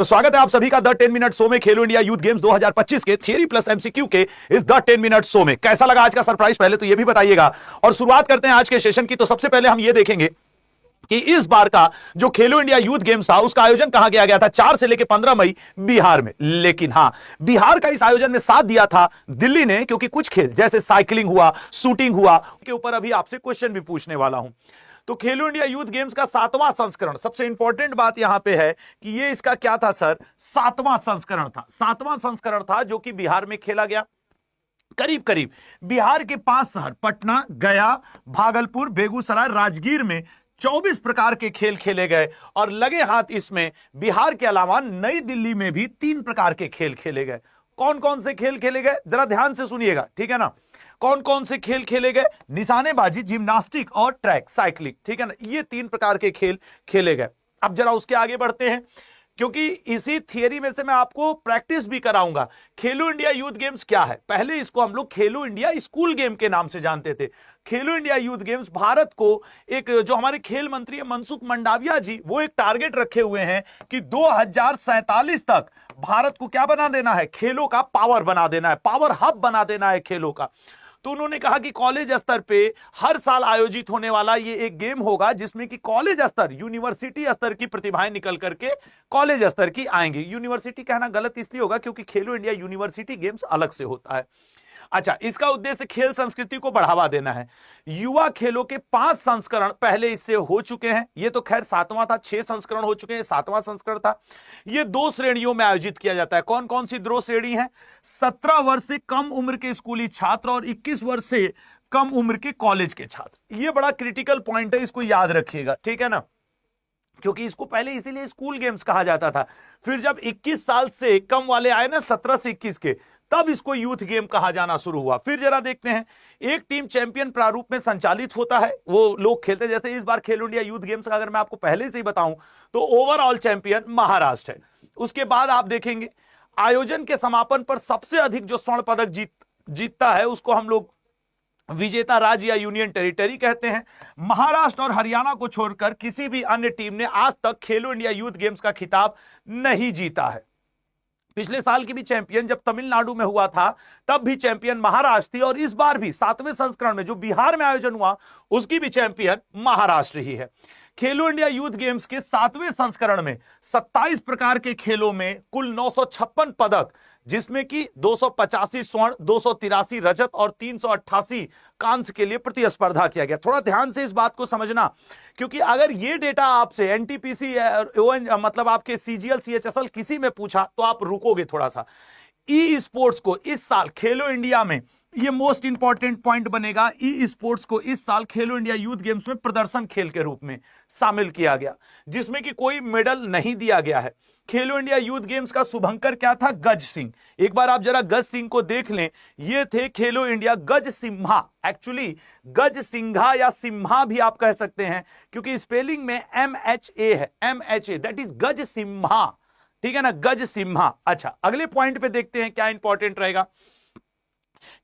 तो स्वागत है आप सभी का द 10 मिनट शो में खेलो इंडिया यूथ गेम्स 2025 के थियरी प्लस एमसीक्यू के इस द 10 मिनट शो में। कैसा लगा आज का सरप्राइज, पहले तो ये भी बताइएगा। और शुरुआत करते हैं आज के सेशन की। तो सबसे पहले हम ये देखेंगे कि इस बार का जो खेलो इंडिया यूथ गेम्स था उसका आयोजन कहां किया गया था। 4 से लेकर 15 मई बिहार में। लेकिन हां, बिहार का इस आयोजन में साथ दिया था दिल्ली ने, क्योंकि कुछ खेल जैसे साइकिलिंग हुआ, शूटिंग हुआ के ऊपर अभी आपसे क्वेश्चन भी पूछने वाला हूं। तो खेलो इंडिया यूथ गेम्स का 7वां संस्करण, सबसे इंपॉर्टेंट बात यहां पे है कि ये इसका क्या था सर, 7वां संस्करण था। 7वां संस्करण था जो कि बिहार में खेला गया। करीब करीब बिहार के 5 शहर पटना, गया, भागलपुर, बेगूसराय, राजगीर में 24 प्रकार के खेल खेले गए। और लगे हाथ इसमें बिहार के अलावा नई दिल्ली में भी 3 प्रकार के खेल खेले गए। कौन कौन से खेल खेले गए जरा ध्यान से सुनिएगा, ठीक है ना। कौन कौन से खेल खेले गए? निशानेबाजी, जिम्नास्टिक और ट्रैक साइकिलिंग, ठीक है ना। ये 3 प्रकार के खेल खेले गए। अब जरा उसके आगे बढ़ते हैं, क्योंकि इसी थियरी में से मैं आपको प्रैक्टिस भी कराऊंगा। खेलो इंडिया यूथ गेम्स क्या है? पहले इसको हम लोग खेलो इंडिया स्कूल गेम के नाम से जानते थे। खेलो इंडिया यूथ गेम्स भारत को एक, जो हमारे खेल मंत्री है मनसुख मंडाविया जी, वो एक टारगेट रखे हुए हैं कि 2047 तक भारत को क्या बना देना है, खेलों का पावर बना देना है, पावर हब बना देना है खेलों का। तो उन्होंने कहा कि कॉलेज स्तर पे हर साल आयोजित होने वाला ये एक गेम होगा जिसमें कि कॉलेज स्तर, यूनिवर्सिटी स्तर की प्रतिभाएं निकल करके कॉलेज स्तर की आएंगी। यूनिवर्सिटी कहना गलत इसलिए होगा क्योंकि खेलो इंडिया यूनिवर्सिटी गेम्स अलग से होता है। अच्छा, इसका उद्देश्य खेल संस्कृति को बढ़ावा देना है। युवा खेलों के 5 संस्करण पहले इससे हो चुके हैं। ये तो खैर 7वां था, 6 संस्करण हो चुके हैं, 7वां संस्करण था। ये 2 श्रेणियों में आयोजित किया जाता है। कौन कौन सी 2 श्रेणी है? 17 वर्ष से कम उम्र के स्कूली छात्र और 21 वर्ष से कम उम्र के कॉलेज के छात्र। ये बड़ा क्रिटिकल पॉइंट है, इसको याद रखिएगा, ठीक है ना। क्योंकि इसको पहले इसीलिए स्कूल गेम्स कहा जाता था। फिर जब 21 साल से कम वाले आए ना, 17 से 21 के, तब इसको यूथ गेम कहा जाना शुरू हुआ। फिर जरा देखते हैं, एक टीम चैंपियन प्रारूप में संचालित होता है, वो लोग खेलते हैं। जैसे इस बार खेलो इंडिया यूथ गेम्स का अगर मैं आपको पहले से ही बताऊं तो ओवरऑल चैंपियन महाराष्ट्र है। उसके बाद आप देखेंगे आयोजन के समापन पर सबसे अधिक जो स्वर्ण पदक जीतता है उसको हम लोग विजेता राज्य या यूनियन टेरिटरी कहते हैं। महाराष्ट्र और हरियाणा को छोड़कर किसी भी अन्य टीम ने आज तक खेलो इंडिया यूथ गेम्स का खिताब नहीं जीता है। पिछले साल की भी चैंपियन जब तमिलनाडु में हुआ था तब भी चैंपियन महाराष्ट्र थी, और इस बार भी 7वें संस्करण में जो बिहार में आयोजन हुआ उसकी भी चैंपियन महाराष्ट्र ही है। खेलो इंडिया यूथ गेम्स के 7वें संस्करण में 27 प्रकार के खेलों में कुल 956 पदक, जिसमें कि 285 स्वर्ण, 283 रजत और 388 कांस्य के लिए प्रतिस्पर्धा किया गया। थोड़ा ध्यान से इस बात को समझना, क्योंकि अगर ये डेटा आपसे एनटीपीसी मतलब आपके सीजीएल सीएचएसएल किसी में पूछा तो आप रुकोगे थोड़ा सा। ई स्पोर्ट्स को इस साल खेलो इंडिया में, ये मोस्ट इंपॉर्टेंट पॉइंट बनेगा, ई स्पोर्ट्स को इस साल खेलो इंडिया यूथ गेम्स में प्रदर्शन खेल के रूप में शामिल किया गया, जिसमें कि कोई मेडल नहीं दिया गया है। खेलो इंडिया यूथ गेम्स का शुभंकर क्या था? गज सिंह। एक बार आप जरा गज सिंह को देख लें, ये थे खेलो इंडिया गज सिम्हा। एक्चुअली गज सिंघा या सिम्हा भी आप कह सकते हैं, क्योंकि स्पेलिंग में MHA है, MHA, दैट इज गज सिम्हा, ठीक है ना, गज सिम्हा। अच्छा, अगले पॉइंट पे देखते हैं क्या इंपॉर्टेंट रहेगा।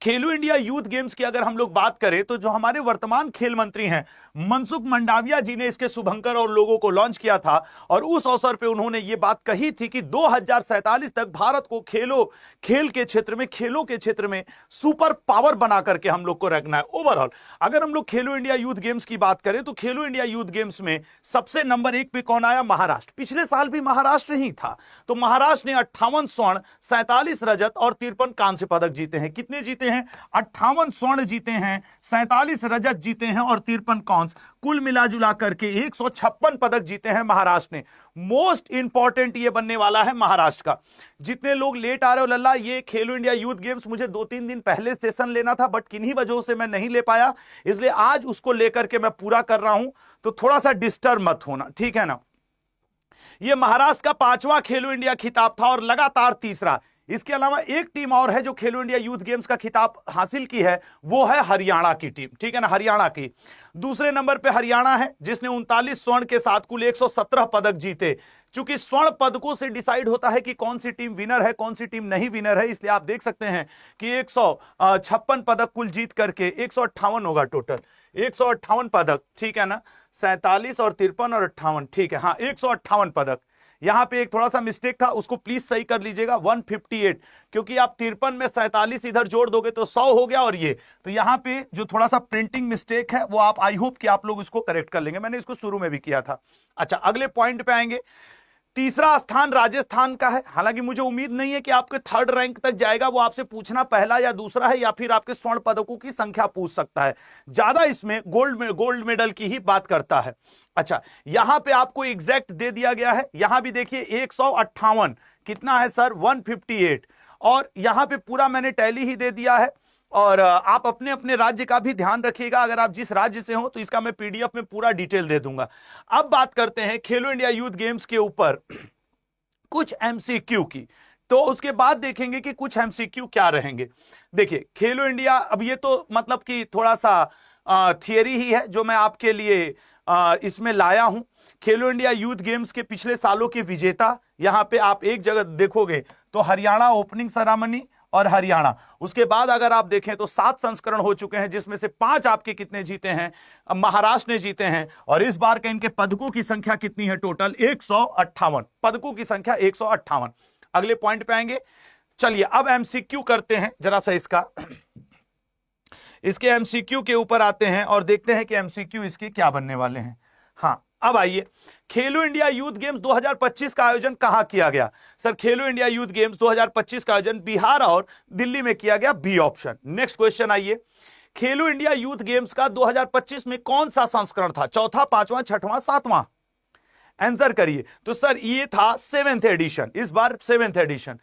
खेलो इंडिया यूथ गेम्स की अगर हम लोग बात करें तो जो हमारे वर्तमान खेल मंत्री हैं मनसुख मंडाविया जी ने इसके शुभंकर और लोगों को लॉन्च किया था, और उस अवसर पे उन्होंने ये बात कही थी कि 2047 तक भारत को खेल के क्षेत्र में, खेलों के क्षेत्र में सुपर पावर बना करके हम लोग को रखना है। ओवरऑल अगर हम लोग खेलो इंडिया यूथ गेम्स की बात करें तो खेलो इंडिया यूथ गेम्स में सबसे नंबर 1 पे कौन आया? महाराष्ट्र। पिछले साल भी महाराष्ट्र ही था। तो महाराष्ट्र ने 58 स्वर्ण, 47 रजत और 53 कांस्य पदक जीते हैं। कितने जीते हैं? 58 स्वर्ण जीते हैं, 47 रजत जीते हैं और 53 कांस्य, कुल मिला जुला करके 156 पदक जीते हैं महाराष्ट्र ने। मोस्ट इंपॉर्टेंट ये बनने वाला है महाराष्ट्र का। जितने लोग लेट आ रहे हो लल्ला, ये खेलो इंडिया यूथ गेम्स मुझे 2-3 दिन पहले सेशन लेना था, बट किन्हीं वजहों से मैं नहीं ले पाया, इसलिए आज उसको लेकर के मैं पूरा कर रहा हूं, तो थोड़ा सा डिस्टर्ब मत होना, ठीक है ना। ये महाराष्ट्र का 5वां खेलो इंडिया खिताब था और लगातार तीसरा। इसके अलावा एक टीम और है जो खेलो इंडिया यूथ गेम्स का खिताब हासिल की है, वो है हरियाणा की टीम, ठीक है ना, हरियाणा की। दूसरे नंबर पे हरियाणा है जिसने 39 स्वर्ण के साथ कुल 117 पदक जीते। चूंकि स्वर्ण पदकों से डिसाइड होता है कि कौन सी टीम विनर है, कौन सी टीम नहीं विनर है, इसलिए आप देख सकते हैं कि 156 पदक कुल जीत करके 158 होगा टोटल, 158 पदक, ठीक है ना। 47 और 53 और 58, ठीक है, हाँ 158 पदक। यहां पे एक थोड़ा सा मिस्टेक था, उसको प्लीज सही कर लीजिएगा। 158, क्योंकि आप 53 में 47 इधर जोड़ दोगे तो 100 हो गया, और ये तो यहां पे जो थोड़ा सा प्रिंटिंग मिस्टेक है वो आप, आई होप कि आप लोग इसको करेक्ट कर लेंगे, मैंने इसको शुरू में भी किया था। अच्छा, अगले पॉइंट पे आएंगे। तीसरा स्थान राजस्थान का है। हालांकि मुझे उम्मीद नहीं है कि आपके थर्ड रैंक तक जाएगा, वो आपसे पूछना पहला या दूसरा है, या फिर आपके स्वर्ण पदकों की संख्या पूछ सकता है। ज्यादा इसमें गोल्ड मेडल की ही बात करता है। अच्छा, यहां पे आपको एग्जैक्ट दे दिया गया है, यहां भी देखिए 158 कितना है सर, 158, और यहां पे पूरा मैंने टैली ही दे दिया है। और आप अपने अपने राज्य का भी ध्यान रखिएगा, अगर आप जिस राज्य से हो तो इसका मैं पीडीएफ में पूरा डिटेल दे दूंगा। अब बात करते हैं खेलो इंडिया यूथ गेम्स के ऊपर कुछ एमसीक्यू की, तो उसके बाद देखेंगे कि कुछ एमसीक्यू क्या रहेंगे। देखिए खेलो इंडिया, अब ये तो मतलब कि थोड़ा सा थियरी ही है जो मैं आपके लिए इसमें लाया हूं। खेलो इंडिया यूथ गेम्स के पिछले सालों के विजेता, यहां पे आप एक जगह देखोगे तो हरियाणा ओपनिंग सेरेमनी और हरियाणा, उसके बाद अगर आप देखें तो 7 संस्करण हो चुके हैं, जिसमें से 5 आपके कितने जीते हैं, महाराष्ट्र ने जीते हैं। और इस बार के इनके पदकों की संख्या कितनी है, टोटल 158 पदकों की संख्या, 158। अगले पॉइंट पे आएंगे। चलिए अब एमसीक्यू करते हैं जरा सा इसके एमसीक्यू के ऊपर आते हैं और देखते हैं कि एमसीक्यू इसके क्या बनने वाले हैं। हाँ, अब आइए, खेलो इंडिया यूथ गेम्स 2025 का आयोजन कहां किया गया। सर खेलो इंडिया यूथ गेम्स 2025 का आयोजन बिहार और दिल्ली में किया गया, बी ऑप्शन। नेक्स्ट क्वेश्चन आइए, खेलो इंडिया यूथ गेम्स का 2025 में कौन सा संस्करण था, चौथा, पांचवा, छठवां, सातवां, आंसर करिए। तो सर ये था 7th एडिशन, इस बार 7th एडिशन।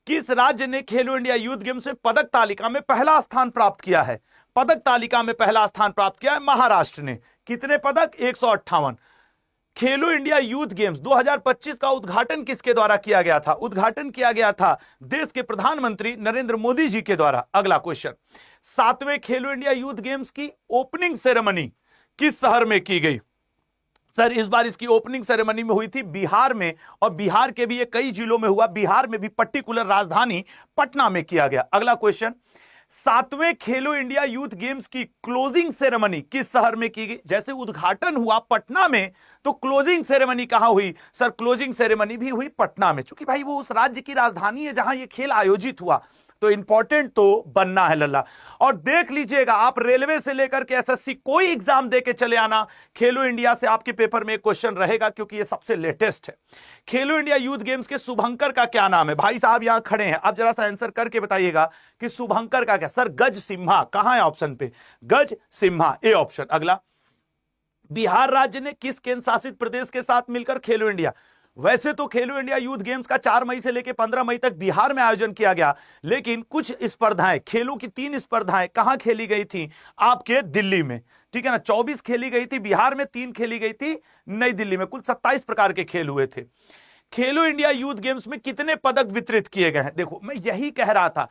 किस राज्य ने खेलो इंडिया यूथ गेम्स में पदक तालिका में पहला स्थान प्राप्त किया है, पदक तालिका में पहला स्थान प्राप्त किया है महाराष्ट्र ने। कितने पदक, 158। खेलो इंडिया यूथ गेम्स 2025 का उद्घाटन किसके द्वारा किया गया था, उद्घाटन किया गया था देश के प्रधानमंत्री नरेंद्र मोदी जी के द्वारा। अगला क्वेश्चन, 7वें खेलो इंडिया यूथ गेम्स की ओपनिंग सेरेमनी किस शहर में की गई। सर इस बार इसकी ओपनिंग सेरेमनी में हुई थी बिहार में, और बिहार के भी ये कई जिलों में हुआ, बिहार में भी पर्टिकुलर राजधानी पटना में किया गया। अगला क्वेश्चन, 7वें खेलो इंडिया यूथ गेम्स की क्लोजिंग सेरेमनी किस शहर में की गई। जैसे उद्घाटन हुआ पटना में, तो क्लोजिंग सेरेमनी कहां हुई, सर क्लोजिंग सेरेमनी भी हुई पटना में, क्योंकि भाई वो उस राज्य की राजधानी है जहां ये खेल आयोजित हुआ, तो इंपॉर्टेंट तो बनना है लल्ला। और देख लीजिएगा, आप रेलवे से लेकर के एसएससी कोई एग्जाम दे के चले आना, खेलो इंडिया से आपके पेपर में एक क्वेश्चन रहेगा, क्योंकि ये सबसे लेटेस्ट है। खेलो इंडिया यूथ गेम्स के शुभंकर का क्या नाम है, भाई साहब यहां खड़े हैं, आप जरा सा आंसर करके बताइएगा कि शुभंकर का क्या। सर गज सिम्हा, कहां है ऑप्शन पे, गज सिम्हा, ए ऑप्शन। अगला, बिहार राज्य ने किस केंद्र शासित प्रदेश के साथ मिलकर खेलो इंडिया, वैसे तो खेलो इंडिया यूथ गेम्स का 4 मई से लेकर 15 मई तक बिहार में आयोजन किया गया, लेकिन कुछ स्पर्धाएं, खेलों की 3 स्पर्धाएं कहां खेली गई थी, आपके दिल्ली में, ठीक है ना। 24 खेली गई थी बिहार में, 3 खेली गई थी नई दिल्ली में, कुल 27 प्रकार के खेल हुए थे। खेलो इंडिया यूथ गेम्स में कितने पदक वितरित किए गए हैं, देखो मैं यही कह रहा था,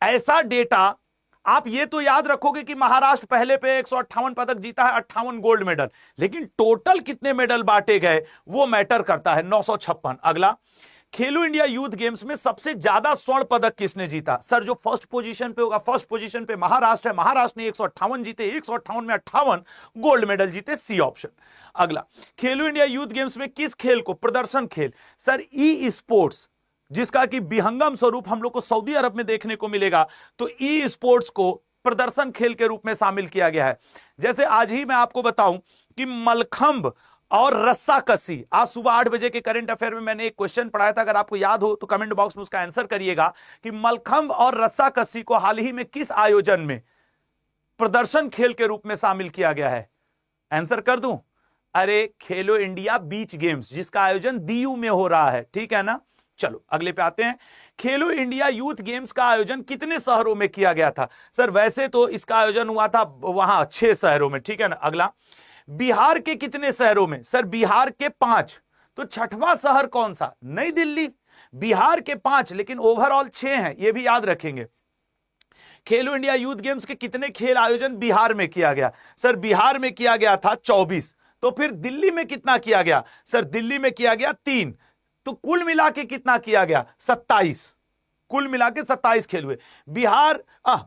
ऐसा डेटा आप ये तो याद रखोगे कि महाराष्ट्र पहले पे 158 पदक जीता है, 58 गोल्ड मेडल, लेकिन टोटल कितने मेडल बांटे गए वो मैटर करता है, 956। अगला, खेलो इंडिया यूथ गेम्स में सबसे ज्यादा स्वर्ण पदक किसने जीता, सर जो फर्स्ट पोजीशन पे होगा, फर्स्ट पोजीशन पे महाराष्ट्र है, महाराष्ट्र ने 158 जीते, 158 में 58 गोल्ड मेडल जीते, सी ऑप्शन। अगला, खेलो इंडिया यूथ गेम्स में किस खेल को प्रदर्शन खेल, सर ई स्पोर्ट्स, जिसका कि विहंगम स्वरूप हम लोग को सऊदी अरब में देखने को मिलेगा, तो ई स्पोर्ट्स को प्रदर्शन खेल के रूप में शामिल किया गया है। जैसे आज ही मैं आपको बताऊं कि मलखंब और रस्साकसी, आज सुबह 8 बजे के करंट अफेयर में मैंने एक क्वेश्चन पढ़ाया था, अगर आपको याद हो तो कमेंट बॉक्स में उसका आंसर करिएगा कि मलखंब और रस्साकसी को हाल ही में किस आयोजन में प्रदर्शन खेल के रूप में शामिल किया गया है, आंसर कर दूं, अरे खेलो इंडिया बीच गेम्स, जिसका आयोजन दीयू में हो रहा है, ठीक है ना। चलो अगले पे आते हैं, खेलो इंडिया यूथ गेम्स का आयोजन कितने शहरों में किया गया था, सर वैसे तो इसका आयोजन हुआ था वहां 6 शहरों में, ठीक है ना। अगला, बिहार के कितने शहरों में, सर बिहार के 5, तो छठवां शहर कौन सा, नई दिल्ली। बिहार के 5 लेकिन ओवरऑल 6 हैं, यह भी याद रखेंगे। खेलो इंडिया यूथ गेम्स के कितने खेल आयोजन बिहार में किया गया, सर बिहार में किया गया था 24, तो फिर दिल्ली में कितना किया गया, सर दिल्ली में किया गया 3, तो कुल मिला के कितना किया गया, 27, कुल मिला के 27 खेल हुए। बिहार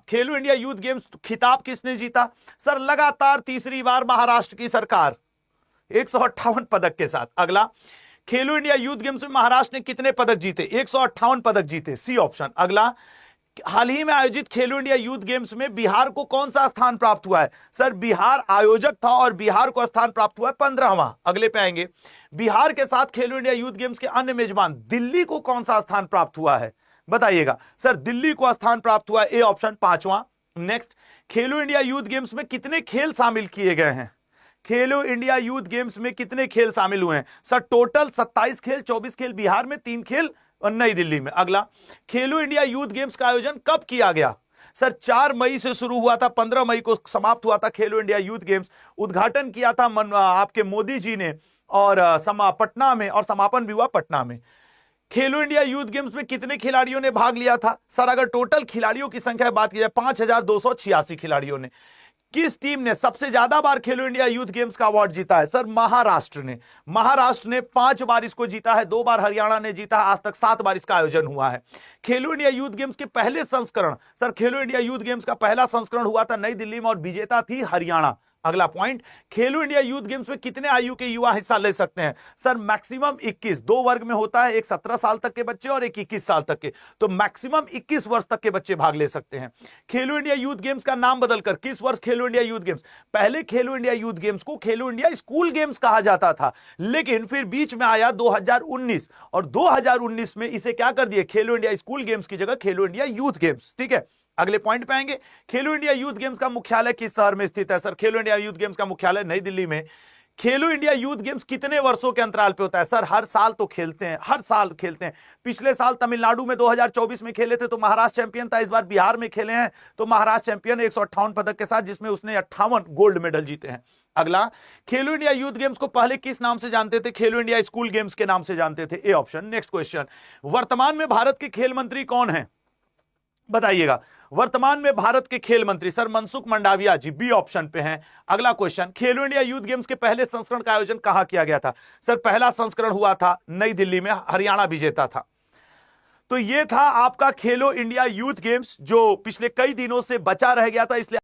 खेलो इंडिया यूथ गेम्स खिताब किसने जीता, सर लगातार तीसरी बार महाराष्ट्र की सरकार 158 पदक के साथ। अगला, खेलो इंडिया यूथ गेम्स में महाराष्ट्र ने कितने पदक जीते? 158 पदक जीते, सी ऑप्शन। अगला, हाल ही में आयोजित खेलो इंडिया यूथ गेम्स में बिहार को कौन सा स्थान प्राप्त हुआ है? सर बिहार आयोजक था और बिहार को स्थान प्राप्त हुआ है 15वां। अगले पे आएंगे, बिहार के साथ खेलो इंडिया यूथ गेम्स के अन्य मेजबान दिल्ली को कौन सा स्थान प्राप्त हुआ है? बताइएगा। सर दिल्ली को स्थान प्राप्त हुआ, ए ऑप्शन 5वां। नेक्स्ट, खेलो इंडिया यूथ गेम्स में कितने खेल शामिल किए गए हैं? खेलो इंडिया यूथ गेम्स में कितने खेल शामिल हुए हैं? सर टोटल 27 खेल, 24 खेल बिहार में, 3 खेल और नई दिल्ली में। अगला, खेलो इंडिया यूथ गेम्स का आयोजन कब किया गया? सर 4 मई से शुरू हुआ था, 15 मई को समाप्त हुआ था खेलो इंडिया यूथ गेम्स। उद्घाटन किया था आपके मोदी जी ने और पटना में, और समापन भी हुआ पटना में। खेलो इंडिया यूथ गेम्स में कितने खिलाड़ियों ने भाग लिया था? सर अगर टोटल खिलाड़ियों की संख्या बात की जाए 5286 खिलाड़ियों ने। किस टीम ने सबसे ज्यादा बार खेलो इंडिया यूथ गेम्स का अवार्ड जीता है? सर महाराष्ट्र ने। महाराष्ट्र ने 5 बार इसको जीता है, 2 बार हरियाणा ने जीता है, आज तक 7 बार इसका आयोजन हुआ है। खेलो इंडिया यूथ गेम्स के पहले संस्करण, सर खेलो इंडिया यूथ गेम्स का पहला संस्करण हुआ था नई दिल्ली में और विजेता थी हरियाणा। अगला पॉइंट, खेलो इंडिया यूथ गेम्स में कितने आयु के युवा हिस्सा ले सकते हैं? सर मैक्सिमम 21, 2 वर्ग में होता है, एक 17 साल तक के बच्चे और एक 21 साल तक के, तो मैक्सिमम 21 वर्ष तक के बच्चे भाग ले सकते हैं। खेलो इंडिया यूथ गेम्स का नाम बदलकर किस वर्ष खेलो इंडिया यूथ गेम्स? पहले खेलो इंडिया यूथ गेम्स को खेलो इंडिया स्कूल गेम्स कहा जाता था, लेकिन फिर बीच में आया 2019 और 2019 में इसे क्या कर दिए? खेलो इंडिया स्कूल गेम्स की जगह खेलो इंडिया यूथ गेम्स। ठीक है, अगले पॉइंट पे आएंगे। खेलो इंडिया यूथ गेम्स का मुख्यालय किस शहर में स्थित है? सर खेलो इंडिया यूथ गेम्स का मुख्यालय नई दिल्ली में। खेलो इंडिया यूथ गेम्स कितने वर्षों के अंतराल पे होता है? सर हर साल तो खेलते हैं, हर साल खेलते हैं। पिछले साल तमिलनाडु में 2024 में खेले थे तो महाराष्ट्र चैंपियन था, इस बार बिहार में खेले हैं तो महाराष्ट्र चैंपियन 158 पदक के साथ, जिसमें उसने 58 गोल्ड मेडल जीते हैं। अगला, खेलो इंडिया यूथ गेम्स को पहले किस नाम से जानते थे? खेलो इंडिया स्कूल गेम्स के नाम से जानते थे, ए ऑप्शन। नेक्स्ट क्वेश्चन, वर्तमान में भारत के खेल मंत्री कौन है? बताइएगा। वर्तमान में भारत के खेल मंत्री सर मनसुख मंडाविया जी, बी ऑप्शन पे हैं। अगला क्वेश्चन, खेलो इंडिया यूथ गेम्स के पहले संस्करण का आयोजन कहां किया गया था? सर पहला संस्करण हुआ था नई दिल्ली में, हरियाणा विजेता था। तो ये था आपका खेलो इंडिया यूथ गेम्स जो पिछले कई दिनों से बचा रह गया था, इसलिए